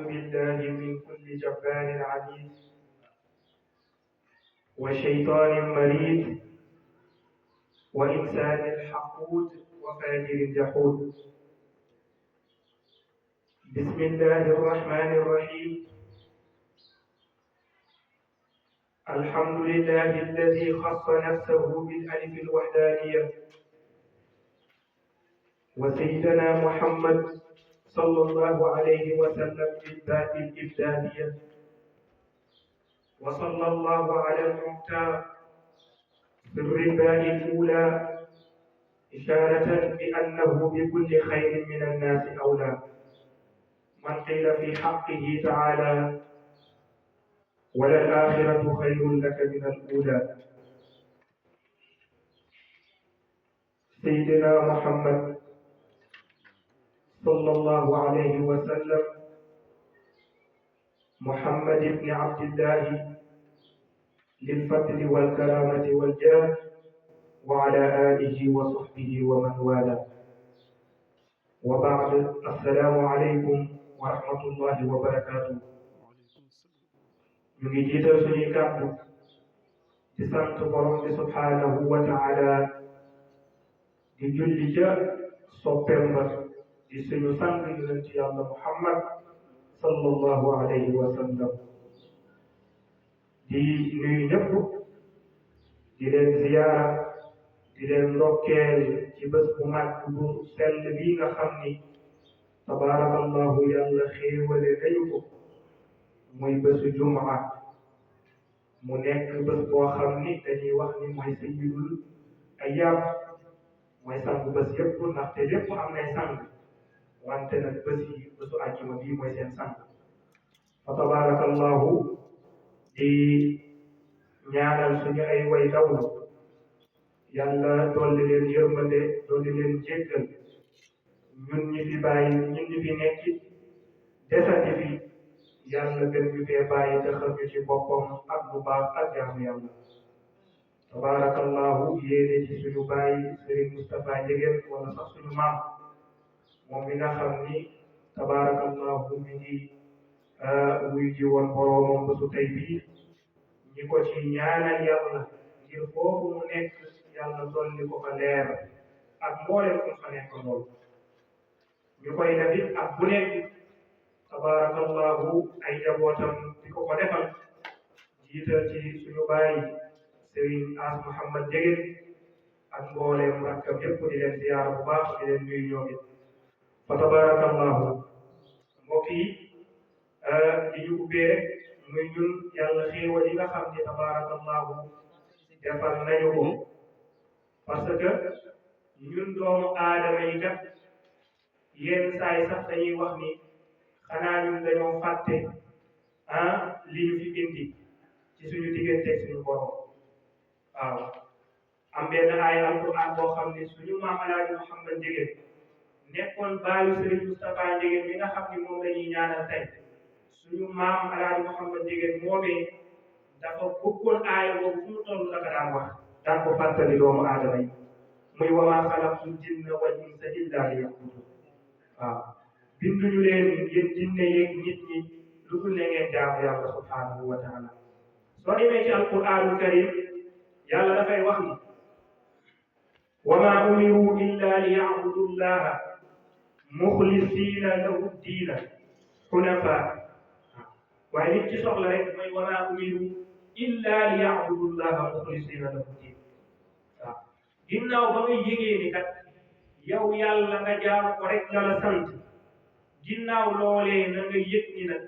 بالله من كل جبار عنيد وشيطان مريد وإنسان حقود وفاجر جحود. بسم الله الرحمن الرحيم. الحمد لله الذي خص نفسه بالألف الوحدانية، وسيدنا محمد صلى الله عليه وسلم بالذات الإبدالية، وصلى الله على المختار سر الباء الأولى إشارة بأنه بكل خير من الناس أولى، من قيل في حقه تعالى وللآخرة خير لك من الأولى. سيدنا محمد صلى الله عليه وسلم محمد بن عبد الله للفضل والكرامة والجاه، وعلى آله وصحبه ومن والاه، وبعد. السلام عليكم ورحمة الله وبركاته. ñu ngi jiital suñuy kàddu di sant borom bi subhanahu wa taala, di julli ca soppeem ba di suñu sang yonent yàlla Muhammad sallallahu alayhi wa sallam. di nuyu ñëpp, di leen ziyaara, di leen ndokkeel ci bés bu mag bu sell bii nga xam ni tabaarakallahu yàlla xéewale nañu ko, muy bésu jumaa. mu nekk bés boo xam ni dañuy wax ni mooy sayyidul ayyaam, mooy sang bés yëpp, ndaxte lépp am nay sang, wante nag bés yi bésu àjjuma bii mooy seen sang. fa tabaarakallahu di ñaanal suñu ay way dawlu, yàlla dolli leen yërmande, dolli leen jéggal. ñun ñi fi bàyyi, ñun ñi fi nekk desati fi, yàlla gën ñu fee bàyyi te xam ñu ci boppam ak bu baax ak jaamu yàlla. tabaarakallahu yéene ci suñu bàyyi Serigne Moustapha Ndiéguène, wala sax suñu maam, moom mi nga xam ni tabaarakallahu mi ngi wuy ji woon boroomam bésu tey bii. ñi ko ci ñaanal yàlla ngir foofu mu nekk yàlla dolli ko fa leer ak mboolem ko fa nekk lool. ñu koy def it ak bu nekk tabaarakallahu ay jabootam di ko defal, jiital ci suñu bàyyi Serigne As Mouhamad Ndiéguène ak mboolem rakkam yëpp, di leen ziyaara bu baax, di leen nuyu ñoom it. fa tabaarakallahu mbokk yi, di ñu ubbee rek muy ñun yàlla xéewal yi nga xam ni tabaarakallahu defal nañu ko, parce que ñun doomu aadama yi kat yenn saa yi sax dañuy wax ni xanaa ñun dañoo fàtte li ñu fi indi ci suñu digganteeg suñu borom. waaw, am benn aaya alquran boo xam ne suñu maam Alaaji Mouhamad Ndiéguène nekkoon baayu Serigne Moustapha Ndiéguène mi nga xam ni moom la ñuy ñaanal tey. suñu maam Alaaji Mouhamad Ndiéguène moomee dafa bëggoon aaya boobu fu mu toll dafa daan wax, daan ko fàttali doomu aadama yi, muy wa maa xalaqtul jinna wal insa illa liya'budun. waaw, binduñu leen yéen jinne yeeg nit ñi lu dul ne ngeen jaamu yàlla subhanahu wa taala. soo demee ci alquranul karim yàlla dafay wax ni wa maa umiru illa liya'budu llaha muxlisina lahu diina xunafa. waaye nit ci soxla rek mooy wa maa umiru illa liya'budu llaha muxlisina lahu diin. waaw, ginnaaw ba nga yégee ni kat yow yàlla nga jaamu ko rek la la sant, ginnaaw loolee na nga yëg ni nag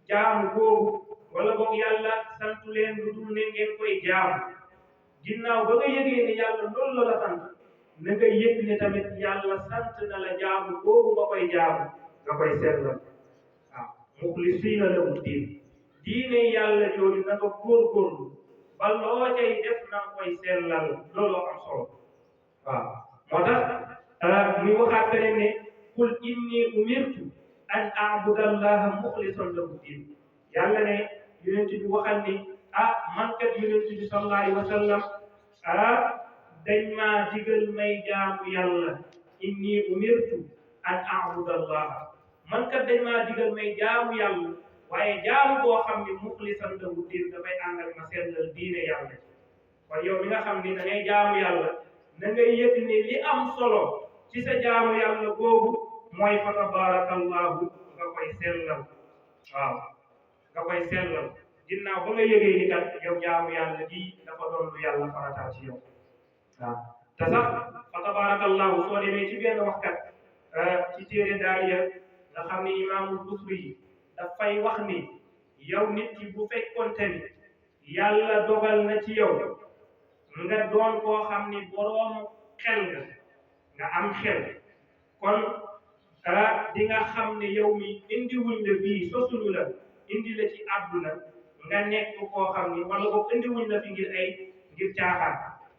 jaamu boobu wala boog yàlla santu leen lu dul ne ngeen koy jaamu. ginnaaw ba nga yëgee ni yàlla loolu la la sant, na nga yëg ne tamit yàlla sant na la jaamu boobu nga koy jaamu, nga koy sellal. muxlisiina lahu diin, diine yàlla jooju na nga góorgóorlu ba loo cay def na nga koy sellal, looloo am solo. waaw, moo tax muy waxaat feneen ne qul inni umirtu an a'buda allaha muxlisan lahu diin. yàlla ne yonent bi waxal ni man kat yonent bi sallallahu alayhi wa sallam dañ maa digal may jaamu yàlla. inni umirtu an a'buda allaha, man kat dañ maa digal may jaamu yàlla waaye jaamu boo xam ni muxlisan lahu diin dafay ànd ak ma sellal diine yàlla kon yow mi nga xam ni da ngay jaamu yàlla na ngay yëg ni li am solo ci sa jaamu yàlla boobu mooy fa tabarakallahu nga koy sellal waaw nga koy sellal ginnaaw ba nga yëgee ni kat yow jaamu yàlla gi dafa doon lu yàlla farataal ci yow waaw te sax fa tabarakallahu soo demee ci benn waxkat ci téere daaliya nga xam ni imaamul Busiri yi dafay wax ni yow nit ki bu fekkonte ni yàlla dogal na ci yow nga doon koo xam ni boroom xel nga am xel kon di nga xam ne yow mi indiwuñ la fii sosuñu la indi la ci àdduna nga nekk koo xam ni wala boog indiwuñ la fi ngir caaxaan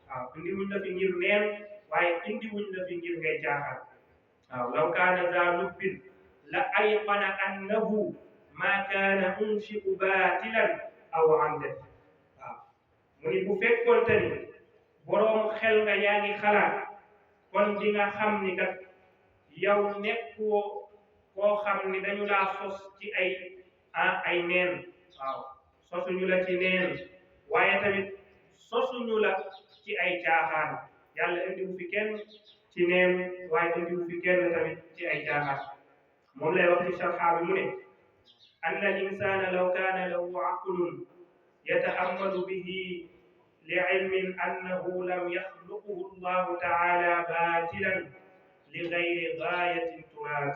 waaw indiwuñ la fi ngir neen waaye indiwuñ la fi ngir ngay caaxaan waaw law kaana za lubbin la ayqana annahu ma kaana unshi'u baatilan aw amdan waaw mu ni bu fekkoonte ni boroom xel nga yaa ngi xalaat kon di nga xam ni kat yow nekkoo koo xam ni dañu laa sos ci ay neen waaw sosuñu la ci neen waaye tamit sosuñu la ci ay caaxaan yàlla indiwu fi kenn ci neen waaye indiwu fi kenn tamit ci ay caaxaan moom lay wax ci sarxaa bi mu ne anna al insana law kaana lahu aqlun yatahammalu bihi li ilmin annahu lam yaxluquhu allahu taala baatilan li gayri gaayatin turaad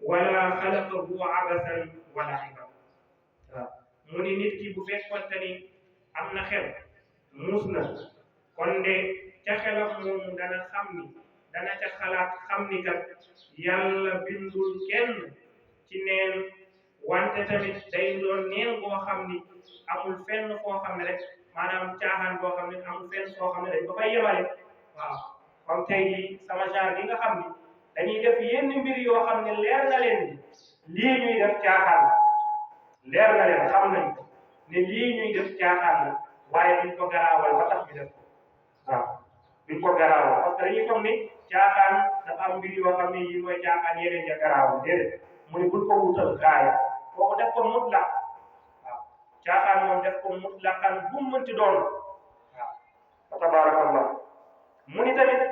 wala xalaqahu abasan wala iban waaw mu ni nit ki bu fekkonte ni am na xel muus na kon de ca xelam moomu dana xam ni dana ca xalaat xam ni kat yàlla bindul kenn ci neen wante tamit day doon neen boo xam ni amul fenn foo xam ne rek maanaam caaxaan boo xam ne amul fenn foo xam ne dañ ko fay yemale waaw comme tey jii sama genre gi nga xam ni dañuy def yenn mbir yoo xam ne leer na leen ni lii ñuy def caaxaan la leer na leen xam nañ ko ne lii ñuy def caaxaan la waaye duñ ko garaawal ba tax ñu def ko waaw duñ ko garaawal parce que dañuy foog ni caaxaan dafa am mbir yoo xam ne yi mooy caaxaan yeneen ya garaawal déedéet mu ne bul ko wutal gaaya kooku def ko mutlaq waaw caaxaan moom def ko mutlaqan bu mu mënti doon waaw fa tabarakallah mu ni tamit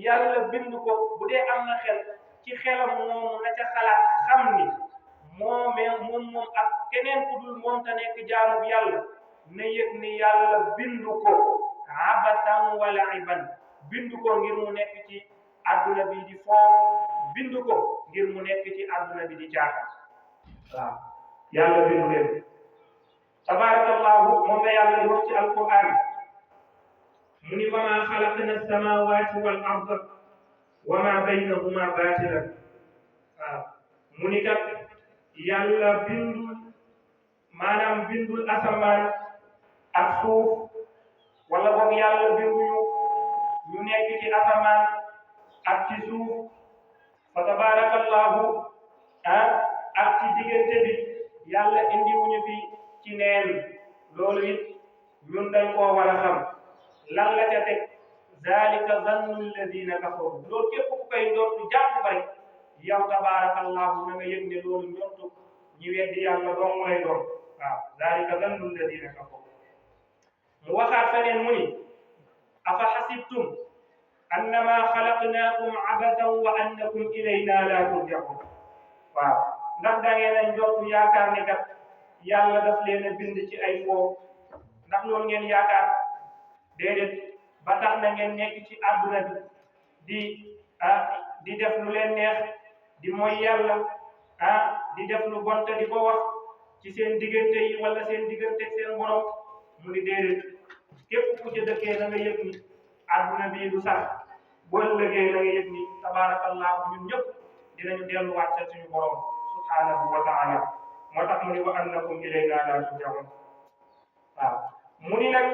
yàlla bind ko bu dee am na xel ci xelam moomu na ca xalaat xam ni moom ak keneen ku dul moom te nekk jaamu bi yàlla na yëg ni yàlla bind ko abasan wala iban bind ko ngir mu nekk ci adduna bi di foofu bind ko ngir mu nekk ci adduna bi di caaxaan waaw yàlla bindu leen tabarakallahu moom la yàlla di wax ci alquran mu ni wa ma xalaqna as-samawati wal arda wa ma baynahuma batilan waaw mu ni kat yàlla bindul asamaan ak suuf wala boog yàlla binduñu ñu nekk ci asamaan ak ci suuf fa tabarakallahu ak ci diggante bi yàlla indiwuñu fi ci neen loolu it ñun dañ koo war a xam lan la ca teg zalika zannu alladina kafaru loolu képp ku koy njortu jàpp ko rek yow tabarakallahu na nga yëg ne loolu njortu ñi weddi yàlla dong lay doon waaw zalika zannu alladina kafaru mu waxaat feneen mu ni afa xasibtum annama xalaqnaakum abasan wa annakum ilayna la turjaun waaw ndax da ngeen a njortu yaakaar ne kat yàlla daf leen a bind ci ay foofu ndax loolu ngeen yaakaar déedéet ba tax na ngeen nekk ci àdduna bi di def lu leen neex di mooy yàlla di def lu bon te di ko wax ci seen diggante yi wala seen diggante seen borom mu ni déedéet képp ku ci dëkkee na nga yëg ni àdduna bii du sax boo ëllëgee na nga yëg ni tabarakallahu ñun ñëpp dinañu delluwaat ca suñu borom subhanahu wa taala moo tax mu ni wa annakum ilayna la turjaun waaw mu ni nag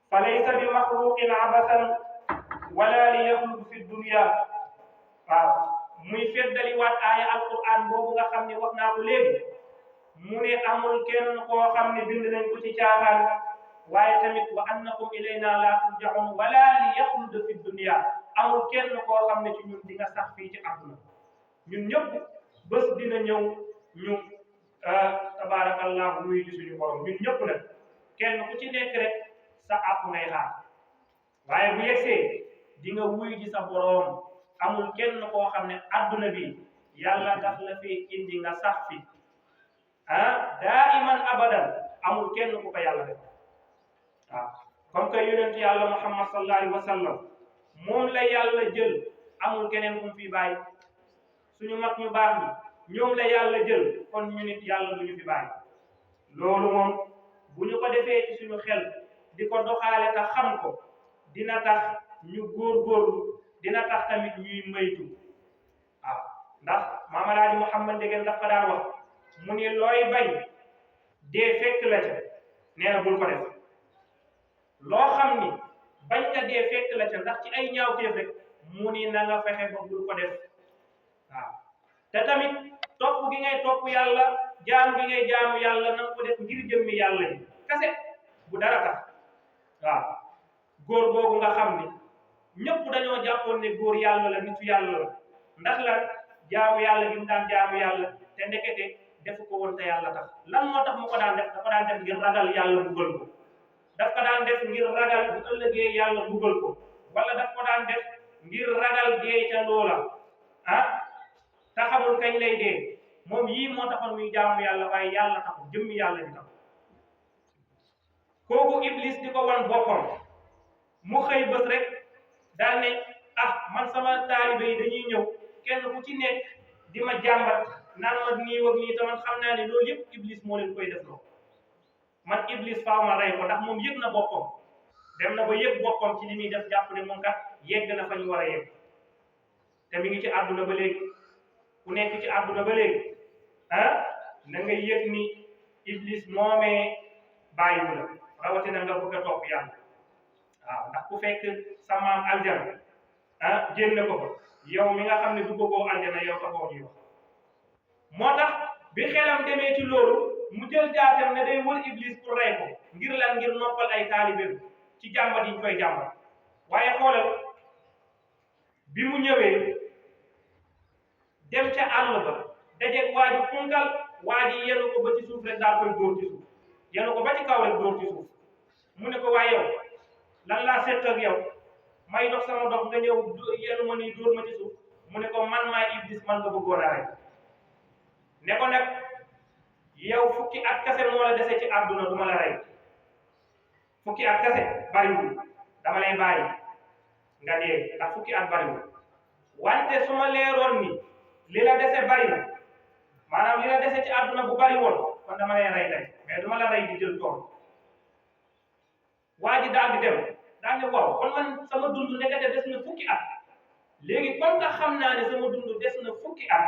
fa laysa bi maxluqin abasan wala li yaxluq fi dunya waaw muy feddaliwaat aaya alquran boobu nga xam ne wax naa ko léegi mu ne amul kenn koo xam ne bind nañ ko ci caaxaan waaye tamit wa annakum ilayna la turjaun wala li yaxluq fi dunya amul kenn koo xam ne ci ñun di nga sax fii ci àdduna ñun ñëpp bés dina ñëw ñu tabaarakallahu wuyu ji suñu borom ñun ñëpp nag kenn ku ci nekk rek sa àpp ngay xaar waaye bu yegsee di nga wuyu ji sa borom amul kenn koo xam ne adduna bi yàlla daf la fee indi nga sax fi daiman abadan amul kenn ku ko yàlla def waaw comme que yonent yàlla muhammad sallallahu alayhi wa sallam moom la yàlla jël amul keneen ku mu fi bàyyi suñu mag ñu baax ñi ñoom la yàlla jël kon ñu nit yàlla du ñu fi bàyyi loolu moom bu ñu ko defee ci suñu xel di ko doxaale te xam ko dina tax ñu góorgóorlu dina tax tamit ñuy maytu waaw ndax Maam Alaaji Muhammad Ndieguene dafa daan wax mu ni looy bañ dee fekk la ca nee na bul ko def loo xam ni bañ nga dee fekk la ca ndax ci ay ñaawteef rek mu ni na nga fexe ba bul ko def waaw te tamit topp gi ngay topp yàlla jaamu gi ngay jaamu yàlla na nga ko def ngir jëmmi yàlla yi kese bu dara tax waaw góor googu nga xam ni ñëpp dañoo jàppoon ne góor yàlla la nitu yàlla la ndax lan jaamu yàlla gi mu daan jaamu yàlla te ndekete defu ko woon te yàlla tax lan moo tax mu ko daan def dafa daan def ngir ragal yàlla buggal ko daf ko daan def ngir ragal bu ëllëgee yàlla buggal ko wala daf ko daan def ngir ragal dee ca loola te xamul kañ lay dee moom yii moo taxoon muy jaamu yàlla waaye yàlla taxul jëmmi yàlla di tax kooku iblis di ko wan boppam mu xëy bés rek daal ne man sama taalibe yi dañuy ñëw kenn ku ci nekk di ma jàmbat naan ma nii wag nii taman xam naa ne loolu yëpp iblis moo leen koy def loo man iblis faaw ma rey ko ndax moom yëg na boppam dem na ba yëg boppam ci li muy def jàpp ne moom kat yegg na fa ñu war a yegg te mi ngi ci àdduna ba léegi ku nekk ci àdduna ba léegi na nga yëg ni iblis moomee bàyyiwu la rawatina nga bëgg a topp yàlla waaw ndax ku fekk sa maam aljana génn ko fa yow mi nga xam ne du bëggoo aljana yow taxoo ñuy wax moo tax bi xelam demee ci loolu mu jël jaasem ne day wër iblis pour rey ko ngir lan ngir noppal ay taalibeem ci jàmbat yi ñu koy jàmbat waaye xoolal bi mu ñëwee dem ca àll ba dajeeg waa ji punkal waa ji yenu ko ba ci suuf rek daal koy dóor ci suuf yenu ko ba ci kaw rek dóor ci suuf mu ne ko waaye yow lan laa seq ak yow may dox sama dox nga ñëw yenu ma nii dóor ma ci suuf mu ne ko man maa iblis man nga bëggoon a rey ne ko nag yow fukki at kase moo la dese ci àdduna du ma la rey fukki at kase bariwul dama lay bàyyi nga dee ndax fukki at bariwul wante su ma leeroon ni li la dese bari na maanaam li la dese ci àdduna bu bari woon kon dama lay rey tey mais duma la rey di jël tool waa ji daal di dem daal ne waaw kon man sama dund nekkate des na fukki at léegi comme que xam naa ne sama dund des na fukki at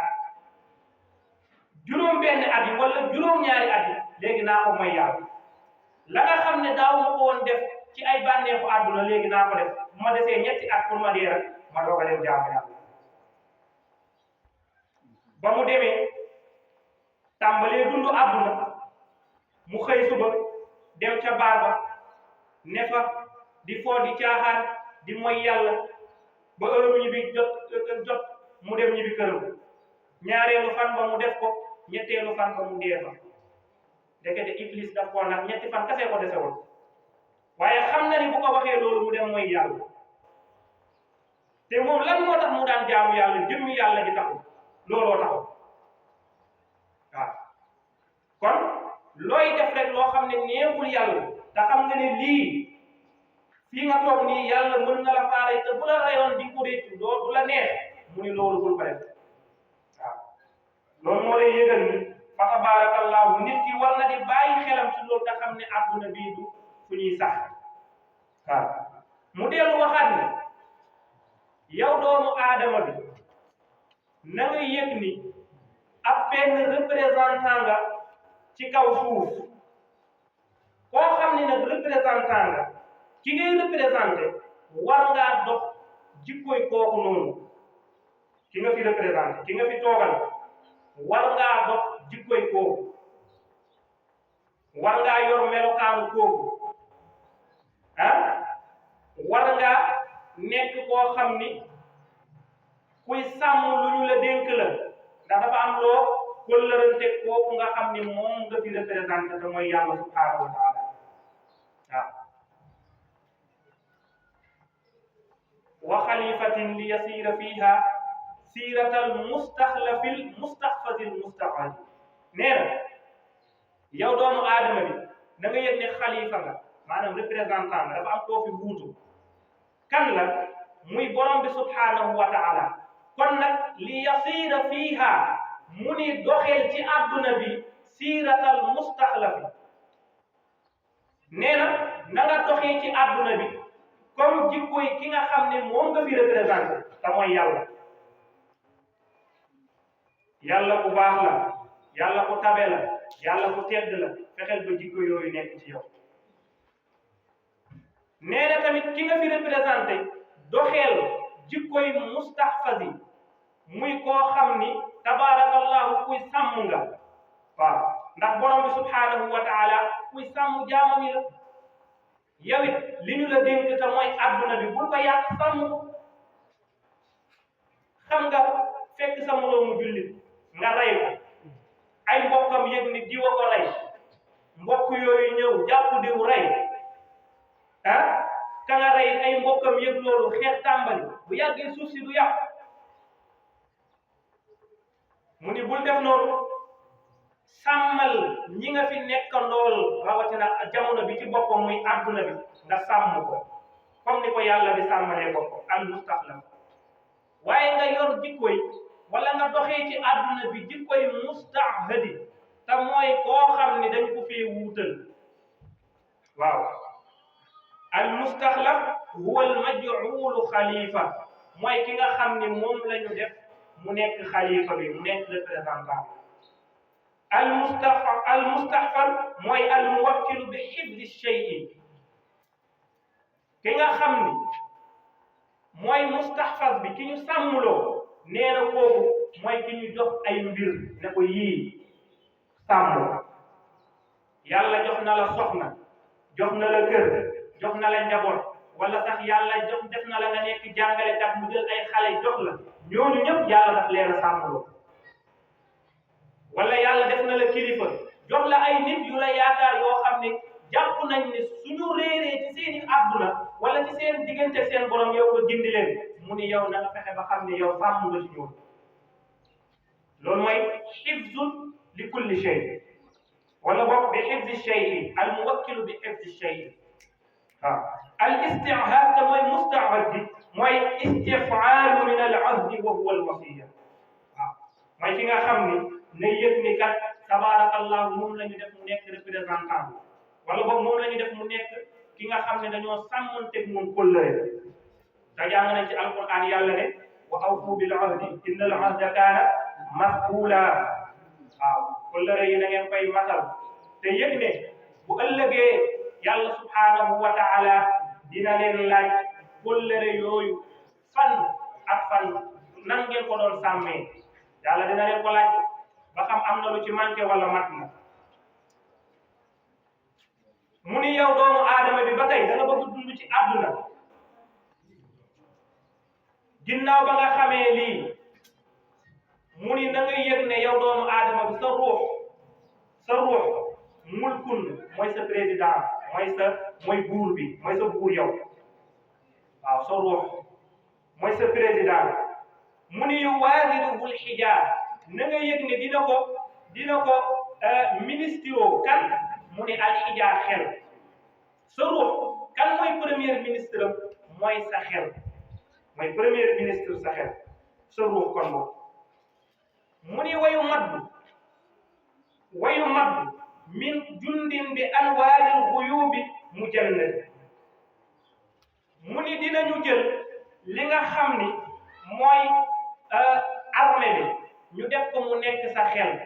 juróom benn at yi wala juróom ñaari at yi léegi naa ko mooy yàlla la nga xam ne daaw ma ko woon def ci ay bànneexu àdduna léegi naa ko def bu ma desee ñetti at pour ma dee rek ma doog a dem jaamu yàlla ba mu demee tàmbalee dundu àdduna mu xëy suba dem ca baar ba ne fa di foo di caaxaan di moy yàlla ba heure ñibbi jot mu dem ñibbi këram ñaareelu fan ba mu def ko ñetteelu fan ba mu dee fa ndekete iblis daf koo nag ñetti fan kase ko dese woon waaye xam na ni bu ko waxee loolu mu dem moy yàlla te moom lan moo tax mu daan jaamu yàlla jëmmi yàlla ji taxul looloo taxul waaw kon looy def rek loo xam ne neexul yàlla te xam nga ne lii fii nga toog nii yàlla mën na la faaray te bu la rayoon di ko réccu doo du la neex mu ni loolu bul ko def waaw loolu moo lay yëgal ni fa tabarakallahu nit ki war na di bàyyi xelam ci loolu te xam ne àdduna bii du fu ñuy sax waaw mu dellu waxaat ne yow doomu aadama bi na nga yëg ni ab benn représentant nga ci kaw suuf koo xam ne nag représentant nga ki ngay représenté war ngaa dox jikkoy kooku noonu ki nga fi représenté ki nga fi toogal war ngaa dox jikkoy kooku war ngaa yor melokaanu kooku war ngaa nekk koo xam ni kuy sàmm lu ñu la dénk la ndax dafa am loo kóllërante kooku nga xam ni moom nga fi représenté te mooy yàlla subhanahu wa taala waaw wa xalifatin li yasira fiha siratal mustaxlafil mustaxfazil mustaqbal nee na yow doomu aadama bi na nga yëg ne xalifa nga maanaam représentant nga dafa am koo fi wuutu kan la muy borom bi subhanahu wa taala kon nag li yasira fiha mu ni doxeel ci àdduna bi siratal mustaxlafi nee na nga doxee ci àdduna bi comme jikko yi ki nga xam ne moom nga fi représenté te mooy yàlla ku baax la yàlla ku tabe la yàlla ku tedd la fexeel ba jikko yooyu nekk ci yow nee na tamit ki nga fi représenté doxeel jikko yi mustaxfazi muy koo xam ni tabaarakallahu kuy sàmm nga waaw ndax borom bi subhanahu wa taala kuy sàmm jaamam yi la yow it li ñu la dénk te mooy adduna bi bul ko yàq sàmm ko xam nga fekk sa moroomu jullit nga rey ko ay mbokkam yëg ni diwa ko rey mbokk yooyu ñëw jàpp diw rey ka nga rey ay mbokkam yëg loolu xeex tàmbali bu yàggee suuf si du yàq mu ni bul def noonu sàmmal ñi nga fi nekkandool rawatina jamono bi ci boppam muy adduna bi nga sàmm ko comme ni ko yàlla di sàmmalee boppam al mustaxlaf waaye nga yor jikkoy wala nga doxee ci adduna bi jikkoy mustahadi te mooy koo xam ni dañ ko fee wuutal waaw al mustaxlaf huwa al maj'ul xalifa mooy ki nga xam ni moom la ñu def mu nekk xalifa bi mu nekk représentant al mustahfar mooy al muwakkilu bi xifdi shay'in ki nga xam ni mooy mustahfar bi ki ñu sàmmloo nee na kooku mooy ki ñu jox ay mbir ne ko yii sàmm yàlla jox na la soxna jox na la kër jox na la njaboot wala sax yàlla jox def na la nga nekk jàngalekat mu jël ay xale jox la ñooñu ñëpp yàlla daf leen a sàmmloo wala yàlla def na la kilifa jox la ay nit yu la yaakaar yoo xam ne jàpp nañ ne suñu réeree ci seeni àdduna wala ci seen diggante seen borom yow nga gindi leen mu ni yow na nga fexe ba xam ne yow sàmm nga ci ñoom loolu mooy xifzun li kulli shay wala boog bi xifzi shay al muwakkilu bi xifzi shay waaw al istihad te mooy mustahad bi mooy istifaalu min al ahdi wa huwa al wasiya waaw mooy ki nga xam ni ne yëg ni kat tabaarakallahu moom la ñu def mu nekk représentant wala boog moom la ñu def mu nekk ki nga xam ne dañoo sàmmanteeg moom kóllëre te jàng nañ ci alquran yàlla ne wa awfu bil ahdi inna al ahda kaana mas'uula waaw kóllëre yi da ngeen koy matal te yëg ne bu ëllëgee yàlla subhanahu wa taala dina leen laaj kóllëre yooyu fan ak fan nan ngeen ko doon sàmmee yàlla dina leen ko laaj ba xam am na lu ci manqué wala mat na mu ni yow doomu aadama bi ba tey da nga bëgg dund ci àdduna ginnaaw ba nga xamee lii mu ni na nga yëg ne yow doomu aadama bi sa ruux mulkun mooy sa président mooy buur bi mooy sa buur yow waaw sa ruux mooy sa président mu ni yu waasiruhul xijaab na nga yëg ne dina ko ministre kan mu ni alxijaab xel sa ruux kan mooy premier ministre mooy sa xel mooy premier ministre sa xel sa ruux kon moom mu ni wayu madd min jundin bi anwaaril xuyubi mujannad mu ni dinañu jël li nga xam ni mooy armée bi ñu def ko mu nekk sa xel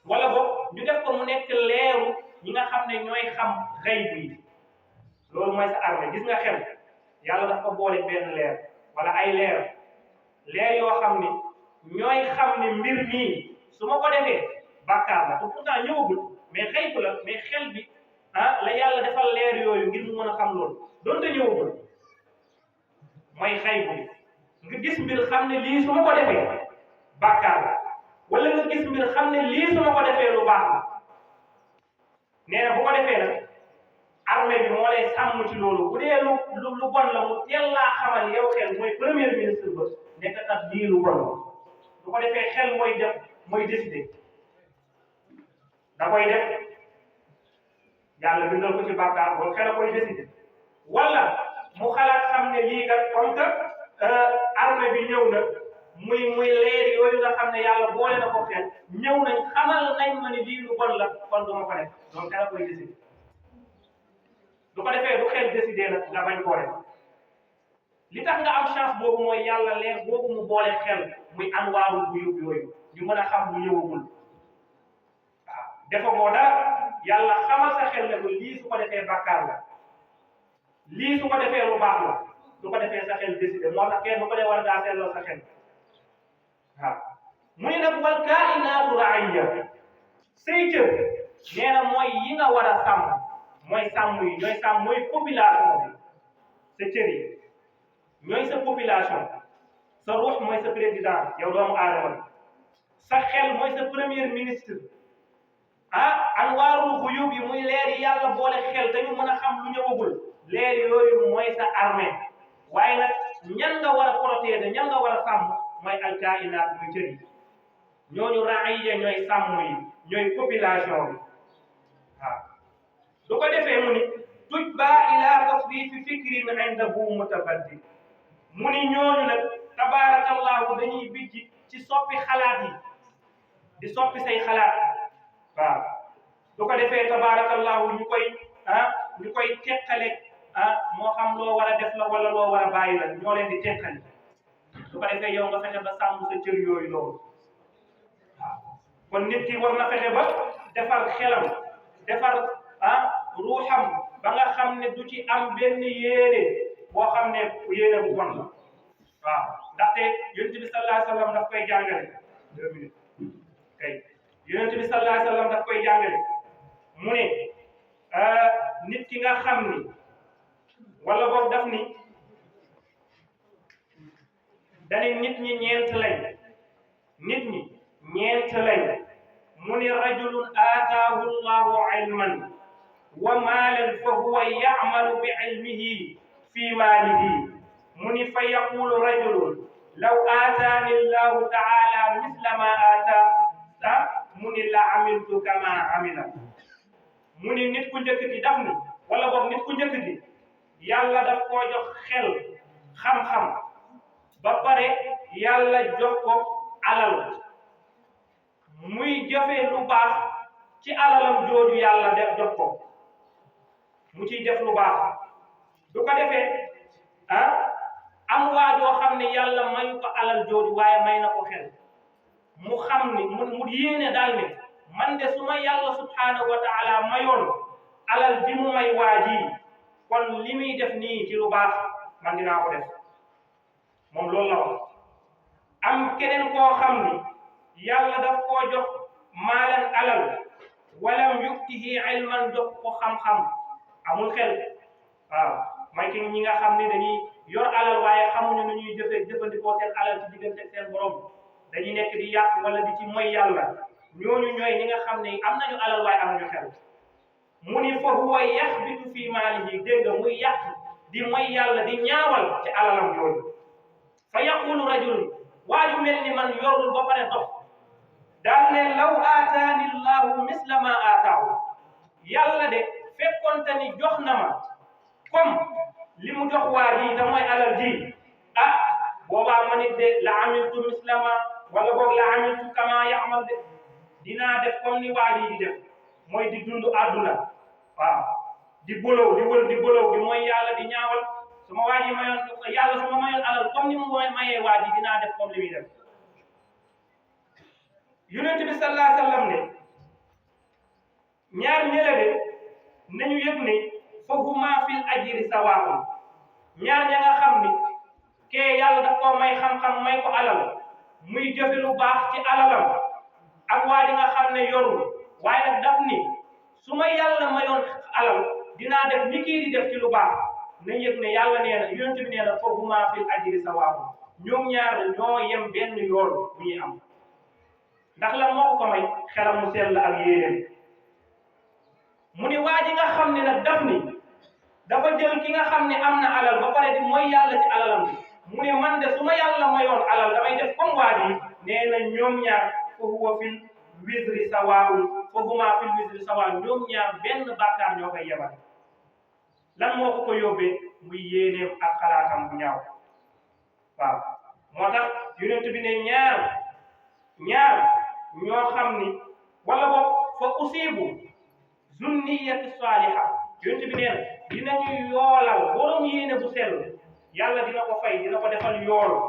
wala boog ñu def ko mu nekk leeru ñi nga xam ne ñooy xam xayb yi loolu mooy sa armée gis nga xel yàlla daf ko boole benn leer wala ay leer yoo xam ni ñooy xam ni mbir mii su ma ko defee bàkkaar la te pourtant ñëwagul mais xayb la mais xel bi la yàlla defal leer yooyu ngir mu mën a xam loolu donte ñëwagul mooy xayb bi nga gis mbir xam ne lii su ma ko defee bàkkaar la wala nga gis mbir xam ne lii su ma ko defee lu baax la nee na bu ko defee nag armée bi moo lay sàmm ci loolu bu dee lu bon la mu teel laa xamal yow xel mooy premier ministre ba nekk kat lii lu bon la bu ko defee xel mooy def mooy décider da koy def yàlla bindal ko ci bàkkaar boobu xel a koy décider wala mu xalaat xam ne lii kat comme que armée bi ñëw na muy leer yooyu nga xam ne yàlla boole na ko xel ñëw nañ xamal nañ ma ne lii lu bon la kon du ma ko def donc xel a koy décider du ko defee du xel décider nag nga bañ koo def li tax nga am chance boobu mooy yàlla leer boobu mu boole xel muy anwaarul bu yóbbu yooyu ñu mën a xam lu ñëwagul waaw defagoo dara yàlla xamal sa xel ne ko lii su ko defee bàkkaar la lii su ko defee lu baax la su ko defee sa xel décider moo tax kenn bu ko dee war ngaa seetloo sa xel waaw mu ne nag wal kainaatu ra'iya say cër nee na mooy yi nga war a sàmm mooy sàmm yi ñooy sàmm mooy population bi sa cër yi ñooy sa population sa ruux mooy sa président yow doomu aadama bi sa xel mooy sa premier ministre anwaarul xuyub yi muy leer yi yàlla boole xel dañu mën a xam lu ñëwagul leer yooyu mooy sa armée waaye nag ñan nga war a protéger ñan nga war a sàmm mooy alkainaat muy cër yi ñooñu ra'iya ñooy sàmm yi ñooy population bi waaw du ko defee mu ni tujba ila tasrifi fikrin indahu mutabaddil mu ni ñooñu nag tabarakallahu dañuy bijji ci soppi xalaat yi di soppi say xalaat waaw du ko defee tabarakallahu ñu koy teqale moo xam loo war a def la wala loo war a bàyyi la ñoo leen di teqale du ko defee yow nga fexe ba sàmm sa cër yooyu loolu waaw kon nit ki war na fexe ba defar xelam defar ruuxam ba nga xam ne du ci am benn yéene boo xam ne yéene bu bon la waaw ndaxte yonent bi sallallahu alayhi wa sallam daf koy jàngale 2 minutes kay yonent bi sallallahu alayhi wa sallam daf koy jàngale mu ne nit ki nga xam ni wala boog daf ni dani nit ñi ñeent lañ nit ñi ñeent lañ mu ni rajulun aataahu llahu ilman wa maalan fa huwa ya'malu bi ilmihi fi maalihi mu ni fa yaqulu rajulun law aataani llahu taala misla ma aata mu ni la amiltu kama amila mu ni nit ku njëkk gi daf ni wala boog nit ku njëkk gi yàlla daf koo jox xel xam-xam ba pare yàlla jox ko alal muy jëfee lu baax ci alalam jooju yàlla def jox ko mu ciy def lu baax du ko defee am waajoo xam ne yàlla mayu ko alal jooju waaye may na ko xel mu xam ni mu yéene daal ne man de su ma yàlla subhanahu wa taala mayoon alal ji mu may waaji kon li muy def nii ci lu baax man dinaa ko def moom loolu la wax am keneen koo xam ni yàlla daf koo jox maalan alal walam yuktihi ilman jox ko xam-xam amul xel waaw mooy ki ñi nga xam ne dañuy yor alal waaye xamuñu nu ñuy jëfandikoo seen alal ci diggante seen borom dañuy nekk di yàq wala di ci moy yàlla ñooñu ñooy ñi nga xam ne am nañu alal waaye amuñu xel mu ni fa huwa yaxbitu fi maalihi dégg nga muy yàq di moy yàlla di ñaawal ci alalam jooju fa yaqulu rajul waaju mel ni man yorul ba pare dox daal ne law aataani llahu misla ma aataahu yàlla de fekkonte ni jox na ma comme li mu jox waa ji te mooy alal ji boobaa ma nit de la amiltu misla ma wala boog la amiltu kama ya'mal de dinaa def comme ni waa ji di def mooy di dund àdduna waaw di bolow di wër di bolow di mooy yàlla di ñaawal su ma waa ji mayoon yàlla su ma mayoon alal comme ni mu mayee waa ji dinaa def comme li muy def yonent bi sallallahu alayhi wa sallam ne ñaar ñële de nañu yëg ne fahuma fil ajri sawaa'un ñaar ña nga xam ni kee yàlla daf koo may xam-xam may ko alal muy jëfe lu baax ci alalam ak waa ji nga xam ne yorul waaye nag daf ni su ma yàlla mayoon alal dinaa def ni kii di def ci lu baax nañ yëg ne yàlla nee na yonent bi nee na fahuma fil ajri sawaa'un ñoom ñaar ñoo yem benn yoon bu ñuy am ndax lan moo ko may xelam mu sell ak yéeneem mu ni waa ji nga xam ne nag daf ni dafa jël ki nga xam ne am na alal ba pare di mooy yàlla ci alalam bi mu ne man de su ma yàlla mayoon alal damay def comme waa ji nee na ñoom ñaar fa huwa fil wizri sawaa'un fa huma fil wizri sawaa'un ñoom ñaar benn bàkkaar ñoo koy yebal lan moo ko ko yóbbee muy yéeneem ak xalaatam bu ñaaw waaw moo tax yonent bi ne ñaar ñoo xam ni wala boog fa usibu zunniyati saaliha yonent bi nee na dinañu yoolal borom yéene bu sell yàlla dina ko fay dina ko defal yoolu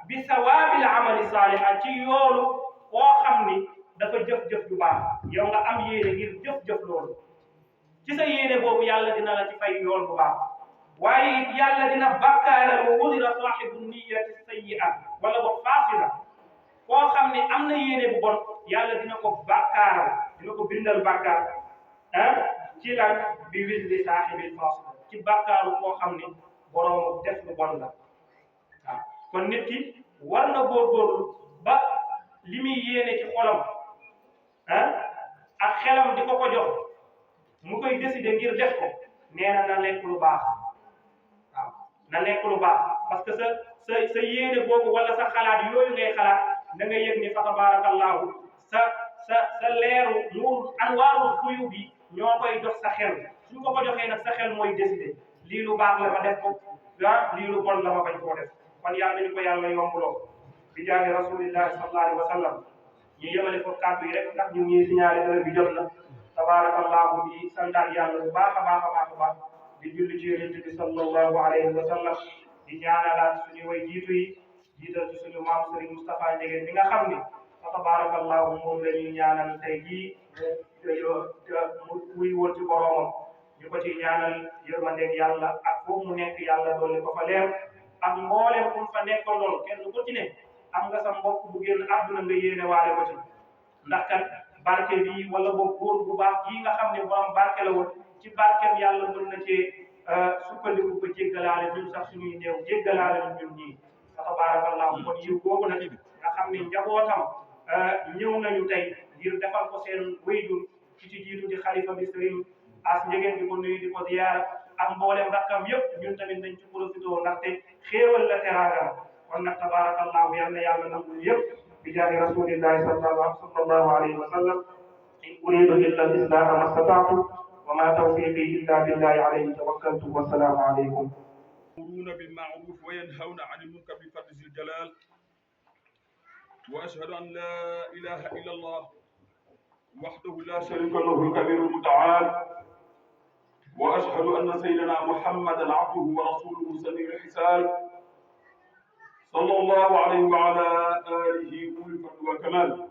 bi sawaabil amali saaliha ci yoolu koo xam ni dafa jëf-jëf ju baax yow nga am yéene ngir jëf-jëf loolu ci sa yéene boobu yàlla dina la ci fay yool bu baax waaye it yàlla dina bakkaaral wa wudira saahibu niyati sayyi'a wala boog faasida koo xam ne am na yéene bu bon yàlla dina ko bakkaaral dina ko bindal bakkaar ci lan bi wizri saahibil faasida ci bakkaaru koo xam ne borom def lu bon la waaw kon nit ki war na góorgóorlu ba li muy yéene ci xolam ak xelam di ko jox mu koy décider ngir def ko nee na nekk lu baax waaw na nekk lu baax parce que sa yéene boobu wala sa xalaat yooyu ngay xalaat da nga yëg ni fa tabarakallahu sa leeru nuur anwaarul xuyu bi ñoo koy jox sa xel suñ ko joxee nag sa xel mooy décider lii lu baax la ma def ko lii lu bon la ma bañ koo def kon yàlla nañu ko yàlla yombuloo bi jaani rasulillahi sallallahu alayhi wa sallam ñu yemale ko kàddu yi rek ndax ñu ngi signalé heure bi jot na tabarakallahu di santaat yàlla bu baax a baax di julli ci yonent bi sallallahu alayhi wa sallam di ñaanalaat suñu way jiitu yi jiital ci suñu maam Serigne Moustapha Ndiéguène bi nga xam ni fa tabarakallahu moom la ñuy ñaanal tey jii mu wuy woon ci boroomam ñu ko ci ñaanal yërmandeeg yàlla ak foofu mu nekk yàlla dolli ko fa leer ak mboolem fu fa nekkoon lool kenn ku ci ne am nga sa mbokk bu génn àdduna nga yéene waale ko ci ndax kat barke bi wala boog góor bu baax yi nga xam ne borom barke la woon ci barkeem yàlla mën na cee sukkandiku ko jéggalaale ñun sax suñuy néew jéggalaale ñun ñii fa tabarakallahu kon yiw boobu nag nga xam ne njabootam ñëw nañu tey ngir defal ko seen wéyjur ci jiitu di xalifa bi Serigne As Ndiéguène di ko nuyu di ko ziyaara ak mboolem rakkam yëpp ñun tamit nañ ci profité ndaxte xéewal la teraanga kon nag tabarakallahu yal na yàlla nangul yëpp bi jaahi rasulillahi sallallahu alayhi wa sallam in uridu illa al-islaha ma stata'tu wa ma tawfiqi illa billahi alayhi tawakkaltu wa salaamu alaykum يأمرون بالمعروف وينهون عن المنكر بفضل ذي الجلال وأشهد أن لا إله إلا الله وحده لا شريك له الكبير المتعال وأشهد أن سيدنا محمدا عبده ورسوله سميع الحساب صلى الله عليه وعلى آله أولي الفضل والكمال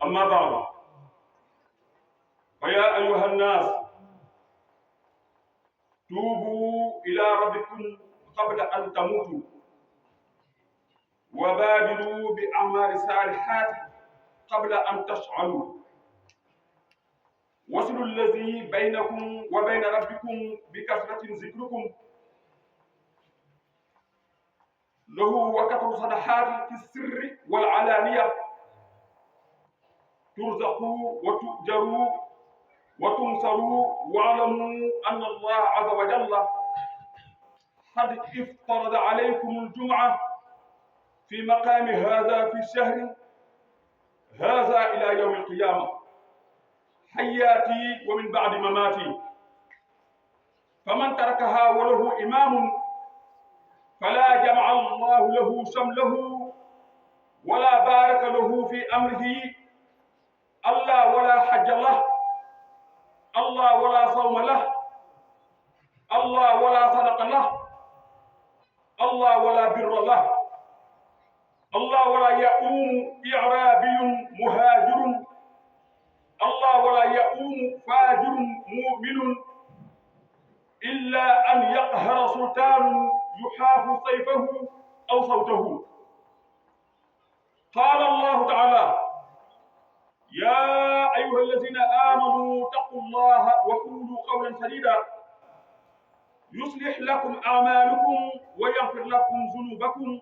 أما بعد فيا أيها الناس توبوا إلى ربكم قبل أن تموتوا وبادروا بأعمال الصالحات قبل أن تشعلوا وصلوا الذي بينكم وبين ربكم بكثرة ذكركم له وكثر صدحات في السر والعلانية ترزقوا وتؤجروا وتنصروا واعلموا أن الله عز وجل قد افترض عليكم الجمعة في مقام هذا في الشهر هذا إلى يوم القيامة حياتي ومن بعد مماتي فمن تركها وله إمام فلا جمع الله له شمله ولا بارك له في أمره الله ولا حج له الله ولا صوم له الله ولا صدق له الله ولا بر له الله ولا يؤوم إعرابي مهاجر الله ولا يؤوم فاجر مؤمن إلا أن يقهر سلطان يحاف سيفه أو صوته قال الله تعالى يا أيها الذين آمنوا اتقوا الله وقولوا قولا سديدا يصلح لكم أعمالكم ويغفر لكم ذنوبكم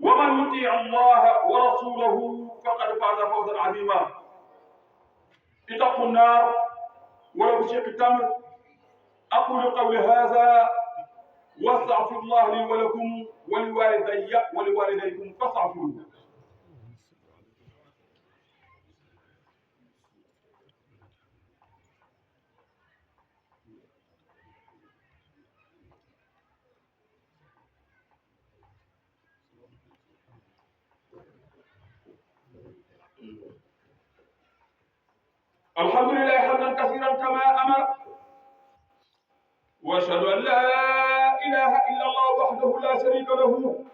ومن يطيع الله ورسوله فقد فاز فوزا عظيما. اتقوا النار ولو بشق تمر. أقول قولي هذا واستغفر الله لي ولكم ولوالديكم فاستغفروه. الحمد لله حمدا كثيرا كما أمر، وأشهد أن لا إله إلا الله وحده لا شريك له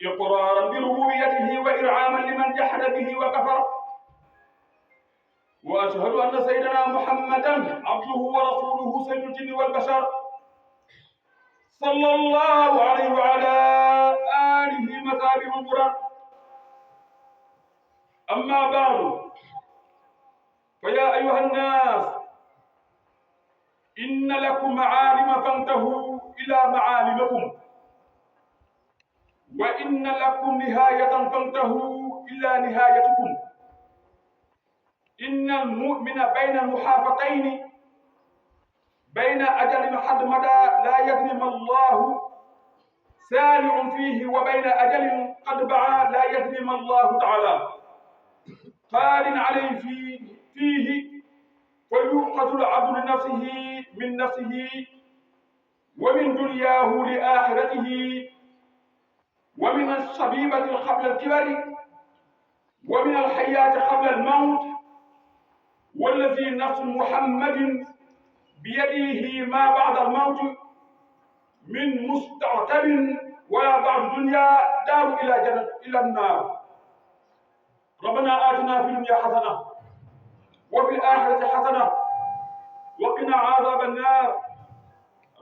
إقرارا بربوبيته وإرعاما لمن جحد به وكفر. وأشهد أن سيدنا محمدا عبده ورسوله سيد الجن والبشر صلى الله عليه وعلى آله مثابه القرآن. أما بعد، فيا أيها الناس، إن لكم معالم فانتهوا إلى معالمكم، وإن لكم نهاية فانتهوا إلى نهايتكم. إن المؤمن بين المحافظتين، بين أجل حد مدى لا يدري ما الله سارع فيه، وبين أجل قد بعى لا يدري ما الله تعالى قال عليه فيه. فيوقظ العبد لنفسه من نفسه، ومن دنياه لآخرته، ومن الشبيبة قبل الكبر، ومن الحياة قبل الموت. والذي نفس محمد بيده ما بعد الموت من مستعتب، ولا بعد الدنيا دار إلى النار. ربنا آتنا في الدنيا حسنة وفي الآخرة حسنة وقنا عذاب النار.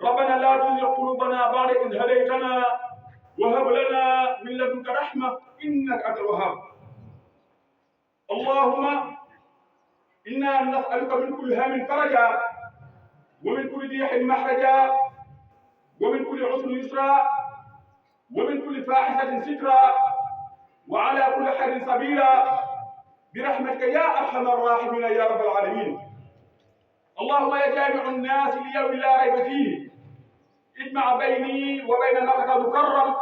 ربنا لا تزغ قلوبنا بعد إذ هديتنا وهب لنا من لدنك رحمة إنك أنت الوهاب. اللهم إنا نسألك من كل هم فرجا، ومن كل ضيق مخرجا، ومن كل عسر يسرا، ومن كل فاحشة سترا، وعلى كل خير سبيلا، برحمتك يا أرحم الراحمين يا رب العالمين. اللهم يا جامع الناس ليوم لا ريب فيه، اجمع بيني وبين مكة المكرم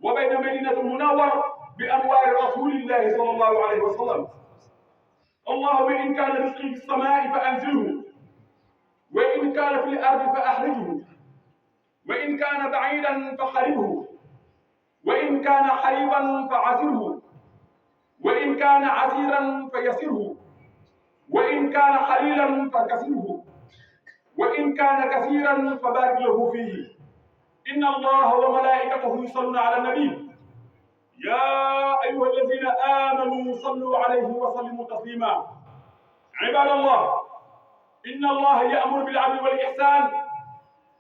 وبين مدينة المنور بأنوار رسول الله صلى الله عليه وسلم. اللهم إن كان رزقي في السماء فأنزله، وإن كان في الأرض فأخرجه، وإن كان بعيدا فقربه، وإن كان قريبا فعسره، وإن كان عسيرا فيسره، وإن كان قليلا فكثره، وإن كان كثيرا فبارك له فيه. إن الله وملائكته يصلون على النبي يا أيها الذين آمنوا صلوا عليه وسلموا تسليما. عباد الله، إن الله يأمر بالعدل والإحسان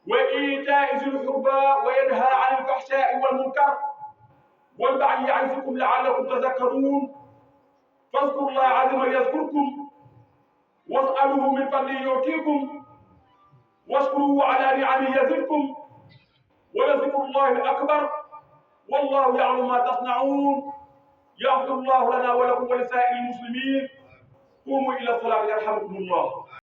وإيتاء ذي القربى وينهى عن الفحشاء والمنكر والبغي يعظكم لعلكم تذكرون. فاذكروا الله عظيما يذكركم، واسألوه من فضله يؤتيكم، واشكروه على نعمه يزدكم، ولذكر الله الأكبر، والله يعلم ما تصنعون. يغفر الله لنا ولكم ولسائر المسلمين. قوموا إلى الصلاة يرحمكم الله.